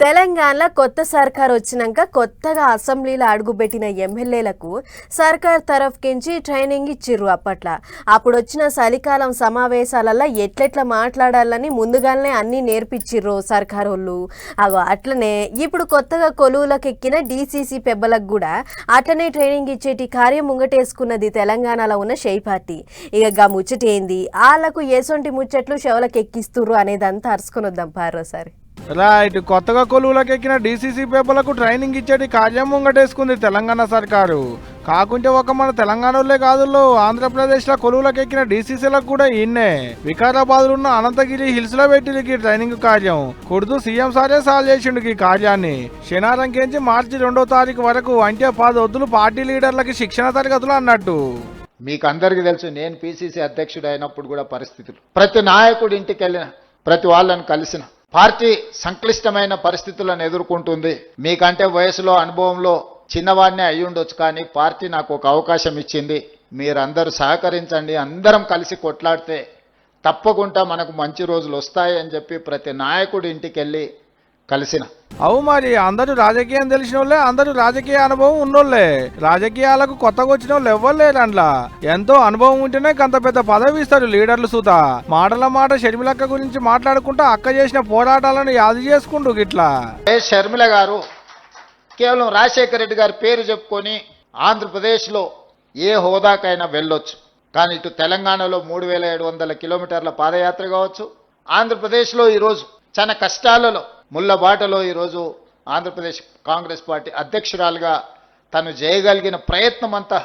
తెలంగాణలో కొత్త సర్కార్ వచ్చినాక కొత్తగా అసెంబ్లీలో అడుగుపెట్టిన ఎమ్మెల్యేలకు సర్కార్ తరఫుకించి ట్రైనింగ్ ఇచ్చిర్రు. అప్పుడు వచ్చిన చలికాలం సమావేశాలలో ఎట్లెట్లా మాట్లాడాలని ముందుగానే అన్నీ నేర్పించిర్రు సర్కారోళ్ళు. అట్లనే ఇప్పుడు కొత్తగా కొలువులకు ఎక్కిన డీసీసీ పెబ్బలకు కూడా అట్లనే ట్రైనింగ్ ఇచ్చేటి కార్యం ముంగటేసుకున్నది తెలంగాణలో ఉన్న షై పార్టీ. ఇక ముచ్చటేంది, వాళ్ళకు ఏసొంటి ముచ్చట్లు షెవలకు ఎక్కిస్తుర్రు అనేదంతా అరుచుకొని వద్దాం పారోసారి. రైట్, కొత్తగా కొలువులకు ఎక్కిన డీసీసీ పేపర్లకు ట్రైనింగ్ ఇచ్చేటి కార్యం ముంగటేసుకుంది తెలంగాణ సర్కారు. కాకుంటే ఒక మన తెలంగాణలో కాదు, ఆంధ్రప్రదేశ్ లో కొలువులకు ఎక్కిన డీసీసీలకు కూడా ఇన్నే వికారాబాద్ ఉన్న అనంతగిరి హిల్స్ లో పెట్టింది ట్రైనింగ్ కార్యం. కుర్దు సీఎం సారే సాల్ చేసిండు ఈ కార్యాన్ని. శనివారంకేంచి మార్చి 2వ తారీఖు వరకు, అంటే 10 వద్దులు పార్టీ లీడర్లకి శిక్షణ తరగతులు అన్నట్టు. మీకు అందరికీ తెలుసు, నేను పిసిసి అధ్యక్షుడు అయినప్పుడు కూడా పరిస్థితులు, ప్రతి నాయకుడి ఇంటికి వెళ్ళిన, ప్రతి వాళ్ళని కలిసిన, పార్టీ సంక్లిష్టమైన పరిస్థితులను ఎదుర్కొంటుంది. మీకంటే వయసులో అనుభవంలో చిన్నవాడినే అయి ఉండొచ్చు, కానీ పార్టీ నాకు ఒక అవకాశం ఇచ్చింది. మీరందరూ సహకరించండి, అందరం కలిసి కొట్లాడితే తప్పకుండా మనకు మంచి రోజులు వస్తాయి అని చెప్పి ప్రతి నాయకుడి ఇంటికి వెళ్ళి కలిసిన. అవు మరి, అందరూ రాజకీయం తెలిసిన వాళ్ళే, అందరూ రాజకీయ అనుభవం ఉన్నోళ్లే. రాజకీయాలకు కొత్తగా వచ్చిన వాళ్ళు ఎవ్వలేరు. అందులో ఎంతో అనుభవం ఉంటేనే అంత పెద్ద పదవి ఇస్తారు లీడర్లు సూత. మాటల మాట షర్మిలక్క గురించి మాట్లాడుకుంటా అక్క చేసిన పోరాటాలను యాది చేసుకుంటూ గిట్లా. షర్మిల గారు కేవలం రాజశేఖర రెడ్డి గారి పేరు చెప్పుకొని ఆంధ్రప్రదేశ్లో ఏ హోదాకైనా వెళ్ళొచ్చు, కానీ ఇటు తెలంగాణలో 3700 కిలోమీటర్ల పాదయాత్ర కావచ్చు, ఆంధ్రప్రదేశ్లో ఈరోజు చాలా కష్టాలలో ముళ్ళబాటలో ఈరోజు ఆంధ్రప్రదేశ్ కాంగ్రెస్ పార్టీ అధ్యక్షురాలుగా తను చేయగలిగిన ప్రయత్నం అంతా,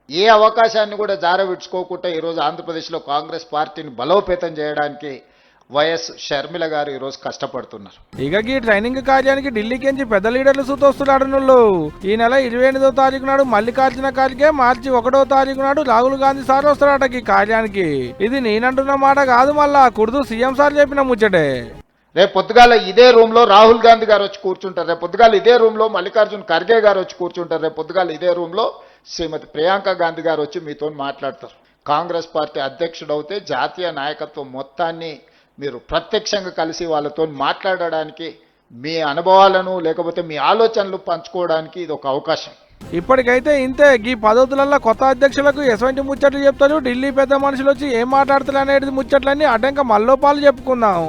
ఏ అవకాశాన్ని కూడా జారవిడ్చుకోకుండా ఈరోజు ఆంధ్రప్రదేశ్లో కాంగ్రెస్ పార్టీని బలోపేతం చేయడానికి వైఎస్ షర్మిల గారు ఈరోజు కష్టపడుతున్నారు. ఇక ఈ ట్రైనింగ్ కార్యానికి ఢిల్లీకి పెద్ద లీడర్లు సూతొస్తున్నాడు. ఈ నెల 28వ తారీఖు నాడు మల్లికార్జున ఖార్గే, మార్చి 1వ తారీఖు నాడు రాహుల్ గాంధీ సార్ వస్తున్నాడట ఈ కార్యానికి. ఇది నేనంటున్న మాట కాదు, మళ్ళా కుర్దు సీఎం సార్ చెప్పిన ముచ్చటే. రేపు పొద్దుగాల ఇదే రూమ్లో రాహుల్ గాంధీ గారు వచ్చి కూర్చుంటారు, రేపు పొద్దుగాల ఇదే రూమ్లో మల్లికార్జున ఖర్గే గారు వచ్చి కూర్చుంటారు, రేపు పొద్దుగాల ఇదే రూమ్లో శ్రీమతి ప్రియాంక గాంధీ గారు వచ్చి మీతో మాట్లాడతారు. కాంగ్రెస్ పార్టీ అధ్యక్షుడు అవుతే జాతీయ నాయకత్వం మొత్తాన్ని మీరు ప్రత్యక్షంగా కలిసి వాళ్ళతో మాట్లాడడానికి, మీ అనుభవాలను లేకపోతే మీ ఆలోచనలు పంచుకోవడానికి ఇది ఒక అవకాశం. ఇప్పటికైతే ఇంతే. ఈ పద్ధతులలో కొత్త అధ్యక్షులకు ఎటువంటి ముచ్చట్లు చెప్తారు, ఢిల్లీ పెద్ద మనుషులు వచ్చి ఏం మాట్లాడతారు అనేది ముచ్చట్లన్నీ అడ్డంక మల్లోపాలు చెప్పుకుందాం.